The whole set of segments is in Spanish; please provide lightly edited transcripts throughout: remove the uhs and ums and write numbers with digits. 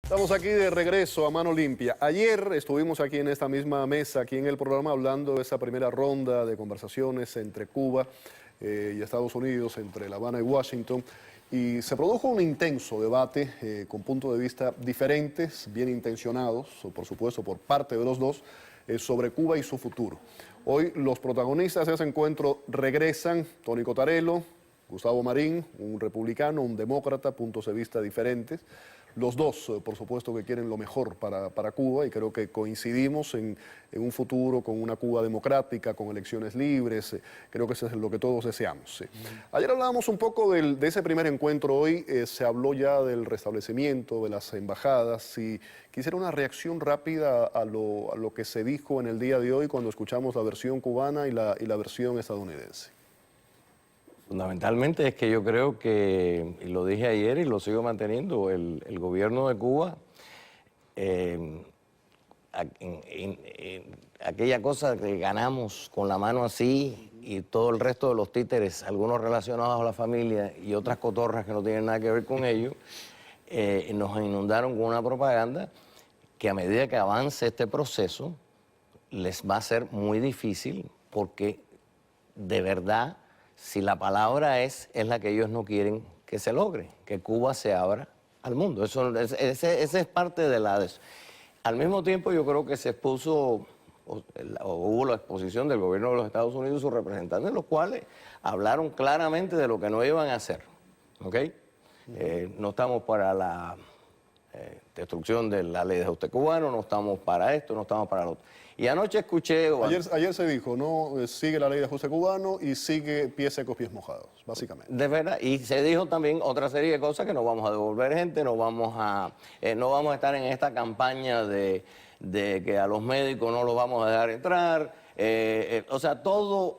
Estamos aquí de regreso a Mano Limpia. Ayer estuvimos aquí en esta misma mesa, aquí en el programa, hablando de esa primera ronda de conversaciones entre Cuba y Estados Unidos, entre La Habana y Washington. Y se produjo un intenso debate con puntos de vista diferentes, bien intencionados, por supuesto, por parte de los dos, sobre Cuba y su futuro. Hoy los protagonistas de ese encuentro regresan, Tony Cotarello, Gustavo Marín, un republicano, un demócrata, puntos de vista diferentes. Los dos, por supuesto, que quieren lo mejor para Cuba y creo que coincidimos en un futuro con una Cuba democrática, con elecciones libres. Creo que eso es lo que todos deseamos. Ayer hablábamos un poco de ese primer encuentro. Hoy se habló ya del restablecimiento de las embajadas y quisiera una reacción rápida a lo que se dijo en el día de hoy cuando escuchamos la versión cubana y la versión estadounidense. Fundamentalmente es que yo creo que, y lo dije ayer y lo sigo manteniendo, el gobierno de Cuba, aquella cosa que ganamos con la mano así y todo el resto de los títeres, algunos relacionados a la familia y otras cotorras que no tienen nada que ver con ello, nos inundaron con una propaganda que a medida que avance este proceso les va a ser muy difícil porque de verdad, si la palabra es la que ellos no quieren que se logre, que Cuba se abra al mundo. Ese es parte de la... Al mismo tiempo yo creo que se expuso, o hubo la exposición del gobierno de los Estados Unidos y sus representantes, los cuales hablaron claramente de lo que no iban a hacer. ¿Ok? No estamos para la destrucción de la ley de ajuste cubano, no estamos para esto, no estamos para lo otro. Y anoche escuché... Ayer se dijo, no, sigue la ley de ajuste cubano y sigue pies secos, pies mojados, básicamente. De verdad, y se dijo también otra serie de cosas, que no vamos a devolver gente, no vamos a estar en esta campaña de que a los médicos no los vamos a dejar entrar, o sea, todo,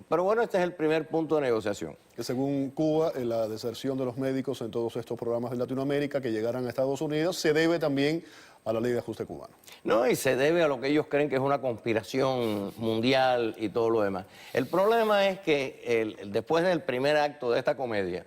pero bueno, este es el primer punto de negociación. Que según Cuba, la deserción de los médicos en todos estos programas de Latinoamérica que llegaran a Estados Unidos se debe también a la ley de ajuste cubano. No, y se debe a lo que ellos creen que es una conspiración mundial y todo lo demás. El problema es que después del primer acto de esta comedia,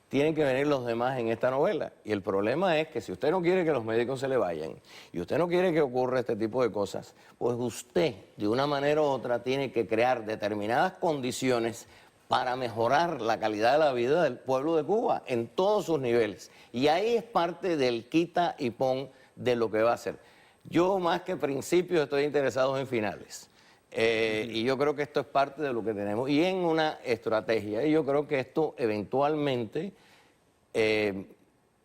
tienen que venir los demás en esta novela. Y el problema es que si usted no quiere que los médicos se le vayan y usted no quiere que ocurra este tipo de cosas, pues usted, de una manera u otra, tiene que crear determinadas condiciones para mejorar la calidad de la vida del pueblo de Cuba en todos sus niveles. Y ahí es parte del quita y pon de lo que va a hacer. Yo más que principios estoy interesado en finales. Y yo creo que esto es parte de lo que tenemos. Y en una estrategia. Y yo creo que esto eventualmente,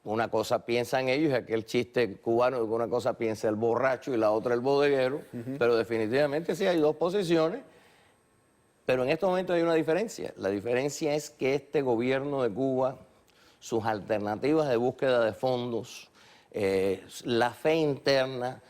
una cosa piensan ellos, y aquel chiste cubano de que una cosa piensa el borracho y la otra el bodeguero, pero definitivamente sí hay dos posiciones. Pero en estos momentos hay una diferencia. La diferencia es que este gobierno de Cuba, sus alternativas de búsqueda de fondos, la fe interna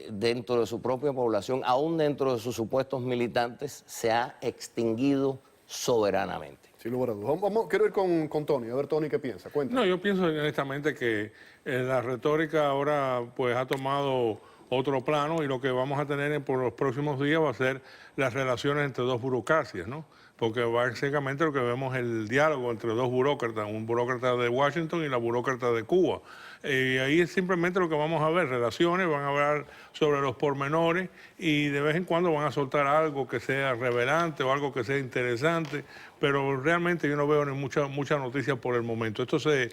dentro de su propia población, aún dentro de sus supuestos militantes, se ha extinguido soberanamente. Sin lugar a dudas. Quiero ir con Tony, a ver Tony qué piensa, cuéntame. No, yo pienso honestamente que la retórica ahora pues ha tomado otro plano y lo que vamos a tener por los próximos días va a ser las relaciones entre dos burocracias, ¿no? Porque básicamente lo que vemos es el diálogo entre dos burócratas, un burócrata de Washington y la burócrata de Cuba. Y ahí es simplemente lo que vamos a ver, relaciones, van a hablar sobre los pormenores y de vez en cuando van a soltar algo que sea revelante o algo que sea interesante, pero realmente yo no veo ni mucha noticia por el momento. Esto se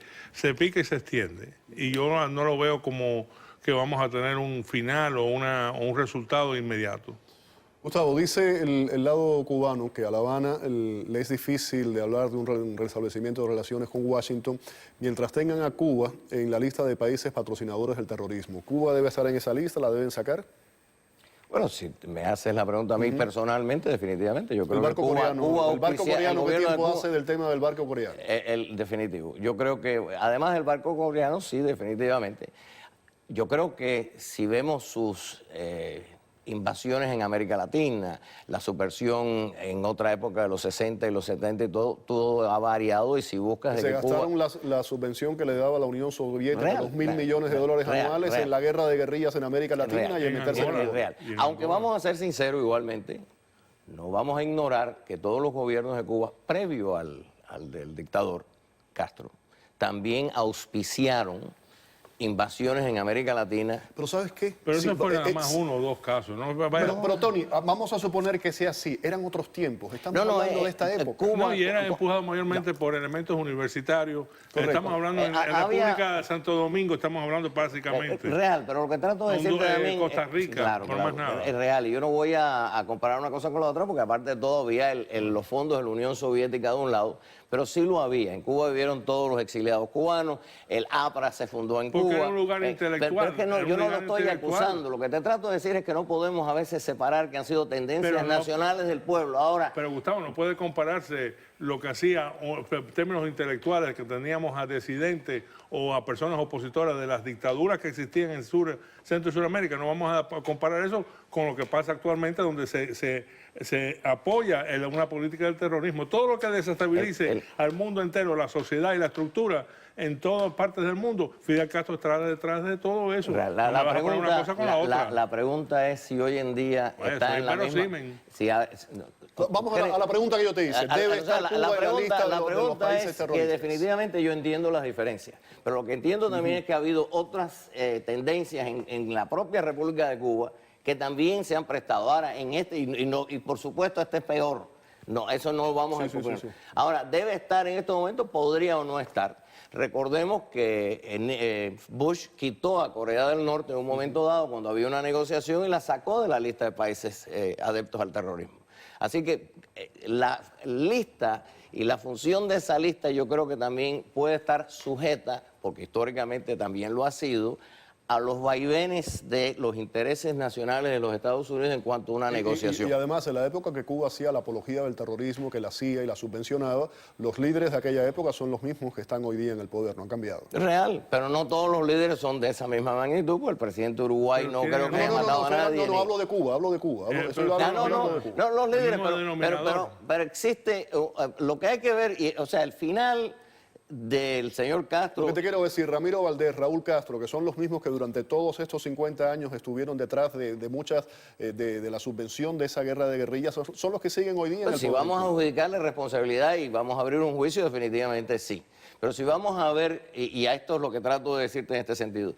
pica y se extiende y yo no lo veo como que vamos a tener un final o un resultado inmediato. Gustavo, dice el lado cubano que a La Habana le es difícil de hablar de un restablecimiento de relaciones con Washington mientras tengan a Cuba en la lista de países patrocinadores del terrorismo. ¿Cuba debe estar en esa lista? ¿La deben sacar? Bueno, si me haces la pregunta a mí personalmente, definitivamente. Yo creo el barco que coreano, el barco coreano, ¿qué tiempo hace del tema del barco coreano? El definitivo. Yo creo que, además del barco coreano, sí, definitivamente. Yo creo que si vemos sus invasiones en América Latina, la subversión en otra época de los 60 y los 70 y todo ha variado y si buscas... Se gastaron la subvención que le daba la Unión Soviética, $2.000 millones de dólares anuales en la guerra de guerrillas en América Latina y en meterse en el real. Aunque vamos a ser sinceros igualmente, no vamos a ignorar que todos los gobiernos de Cuba, previo al del dictador Castro, también auspiciaron invasiones en América Latina. Pero ¿sabes qué? Pero Sí, eso fue nada más uno o dos casos, ¿no? pero, Tony, vamos a suponer que sea así. Eran otros tiempos. Estamos hablando de esta época. Cuba, No, y era empujado mayormente por elementos universitarios. Correcto. Estamos hablando en la República de Santo Domingo, estamos hablando básicamente. Real, pero lo que trato de decirte también... Costa Rica, claro, por más nada. Es real, y yo no voy a comparar una cosa con la otra, porque aparte de todo había los fondos de la Unión Soviética de un lado, pero sí lo había. En Cuba vivieron todos los exiliados cubanos, el APRA se fundó en Cuba. Porque era un lugar intelectual. Pero es que yo no lo estoy acusando, lo que te trato de decir es que no podemos a veces separar que han sido tendencias nacionales del pueblo. Ahora, pero Gustavo, no puede compararse lo que hacía en términos intelectuales, que teníamos a disidentes o a personas opositoras de las dictaduras que existían en Centro y Suramérica. No vamos a comparar eso con lo que pasa actualmente, donde se apoya en una política del terrorismo. Todo lo que desestabilice al mundo entero, la sociedad y la estructura en todas partes del mundo, Fidel Castro está detrás de todo eso. La pregunta es si hoy en día está en la misma... Vamos a la pregunta que yo te hice. ¿Debe estar Cuba en la lista de los países terroristas? Que definitivamente yo entiendo las diferencias, pero lo que entiendo también es que ha habido otras tendencias en la propia República de Cuba que también se han prestado. Ahora, y por supuesto este es peor. No, eso no lo vamos a discutir. Ahora, ¿debe estar en estos momentos? ¿Podría o no estar? Recordemos que Bush quitó a Corea del Norte en un momento dado cuando había una negociación y la sacó de la lista de países adeptos al terrorismo. Así que la lista y la función de esa lista yo creo que también puede estar sujeta, porque históricamente también lo ha sido, a los vaivenes de los intereses nacionales de los Estados Unidos en cuanto a una negociación. Y además, en la época que Cuba hacía la apología del terrorismo, que la hacía y la subvencionaba, los líderes de aquella época son los mismos que están hoy día en el poder, no han cambiado. Real, pero no todos los líderes son de esa misma magnitud, porque el presidente de Uruguay no creo que haya matado a nadie. No, hablo de Cuba, hablo de Cuba. No, los líderes, pero existe, lo que hay que ver, o sea, el final del señor Castro. Lo que te quiero decir, Ramiro Valdés, Raúl Castro, que son los mismos que durante todos estos 50 años estuvieron detrás de muchas de la subvención de esa guerra de guerrillas, son los que siguen hoy día en el poder. Si vamos a adjudicarle responsabilidad y vamos a abrir un juicio, definitivamente sí. Pero si vamos a ver, y a esto es lo que trato de decirte en este sentido,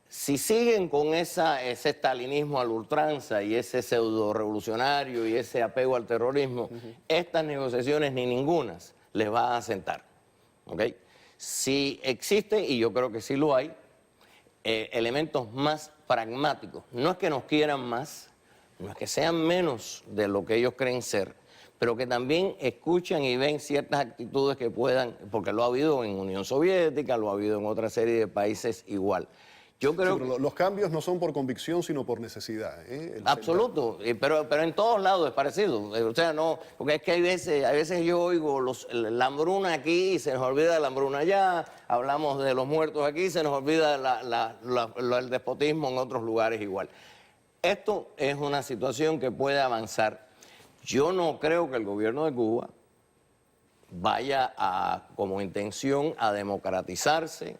si siguen con ese estalinismo a la ultranza y ese pseudo revolucionario y ese apego al terrorismo, estas negociaciones ni ningunas les va a sentar. ¿Okay? Si existe, y yo creo que sí lo hay, elementos más pragmáticos, no es que nos quieran más, no es que sean menos de lo que ellos creen ser, pero que también escuchan y ven ciertas actitudes que puedan, porque lo ha habido en Unión Soviética, lo ha habido en otra serie de países igual. Yo creo pero los cambios no son por convicción, sino por necesidad. Absoluto, pero en todos lados es parecido. O sea, no, porque es que hay veces yo oigo la hambruna aquí y se nos olvida la hambruna allá, hablamos de los muertos aquí y se nos olvida el despotismo en otros lugares igual. Esto es una situación que puede avanzar. Yo no creo que el gobierno de Cuba vaya como intención a democratizarse,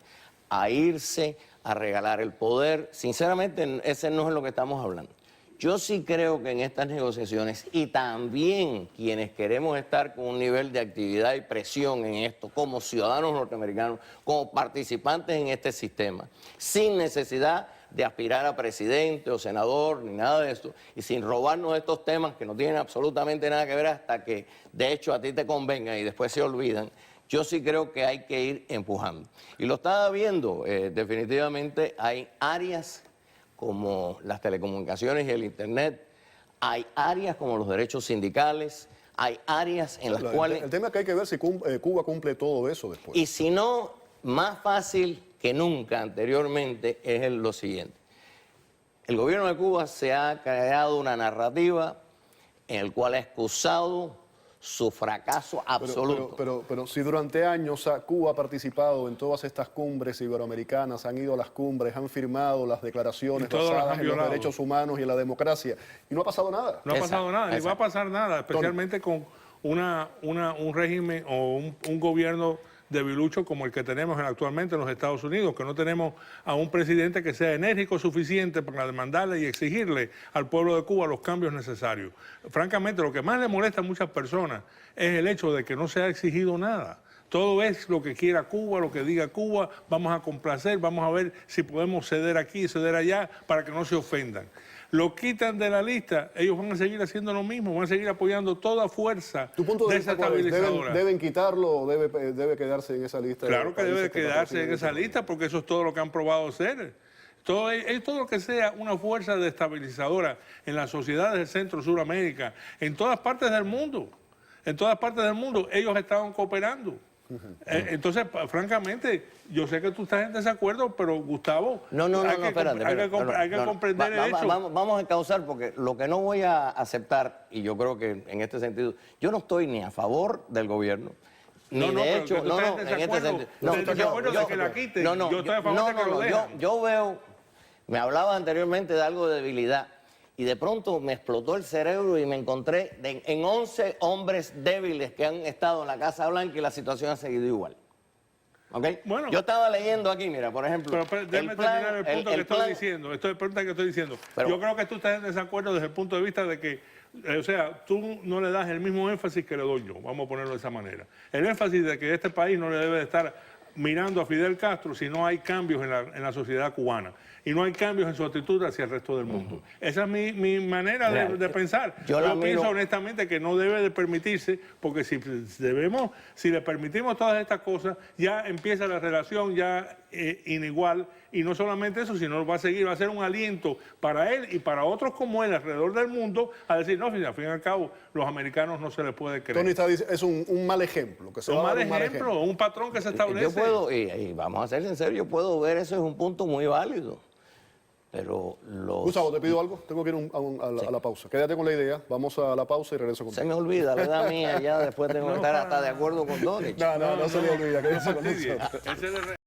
a irse, a regalar el poder. Sinceramente, ese no es lo que estamos hablando. Yo sí creo que en estas negociaciones, y también quienes queremos estar con un nivel de actividad y presión en esto, como ciudadanos norteamericanos, como participantes en este sistema, sin necesidad de aspirar a presidente o senador, ni nada de eso, y sin robarnos estos temas que no tienen absolutamente nada que ver hasta que, de hecho, a ti te convenga y después se olvidan. Yo sí creo que hay que ir empujando. Y lo estaba viendo, definitivamente hay áreas como las telecomunicaciones y el Internet, hay áreas como los derechos sindicales, hay áreas en las cuales... El tema es que hay que ver si Cuba cumple todo eso después. Y si no, más fácil que nunca anteriormente es lo siguiente. El gobierno de Cuba se ha creado una narrativa en la cual ha excusado su fracaso absoluto. Pero si durante años Cuba ha participado en todas estas cumbres iberoamericanas, han ido a las cumbres, han firmado las declaraciones basadas en los derechos humanos y en la democracia, y no ha pasado nada. No ha pasado nada, ni va a pasar nada, especialmente con un régimen o un gobierno debilucho como el que tenemos actualmente en los Estados Unidos, que no tenemos a un presidente que sea enérgico suficiente para demandarle y exigirle al pueblo de Cuba los cambios necesarios. Francamente, lo que más le molesta a muchas personas es el hecho de que no se ha exigido nada. Todo es lo que quiera Cuba, lo que diga Cuba, vamos a complacer, vamos a ver si podemos ceder aquí, ceder allá, para que no se ofendan. Lo quitan de la lista, ellos van a seguir haciendo lo mismo, van a seguir apoyando toda fuerza ¿Tu punto de vista cuál es? desestabilizadora. ¿Deben quitarlo o debe quedarse en esa lista? Claro que debe quedarse en esa lista. lista porque eso es todo lo que han probado hacer. Todo lo que sea una fuerza destabilizadora en las sociedades del Centro Suramérica, en todas partes del mundo. En todas partes del mundo ellos estaban cooperando. Entonces, francamente, yo sé que tú estás en desacuerdo, pero Gustavo, espérate. hay que comprender el hecho. Vamos a encauzar, porque lo que no voy a aceptar, y yo creo que en este sentido, yo no estoy ni a favor del gobierno, ni de hecho, en este sentido. Yo veo, me hablaba anteriormente de algo de debilidad, y de pronto me explotó el cerebro y me encontré en 11 hombres débiles que han estado en la Casa Blanca y la situación ha seguido igual. ¿Okay? Bueno, yo estaba leyendo aquí, mira, por ejemplo... Pero déjame terminar el punto que estoy diciendo. Esto es el punto que estoy diciendo. Pero, yo creo que tú estás en desacuerdo desde el punto de vista de que, o sea, tú no le das el mismo énfasis que le doy yo, vamos a ponerlo de esa manera. El énfasis de que este país no le debe de estar mirando a Fidel Castro si no hay cambios en la sociedad cubana y no hay cambios en su actitud hacia el resto del mundo. Esa es mi manera de pensar. Yo pienso honestamente que no debe de permitirse, porque si le permitimos todas estas cosas, ya empieza la relación ya inigual, y no solamente eso, sino va a ser un aliento para él y para otros como él alrededor del mundo a decir, no, al fin y al cabo, los americanos no se les puede creer. Tony está diciendo, es un mal ejemplo. Que se un mal ejemplo, un patrón que se establece. Yo puedo, y vamos a ser sinceros, yo puedo ver eso es un punto muy válido. Pero Gustavo, ¿te pido algo? Tengo que ir a la pausa. Quédate con la idea, vamos a la pausa y regreso contigo. Se me olvida, la edad mía, ya después tengo que estar hasta de acuerdo con Tony. No se le olvida, quédese con nosotros.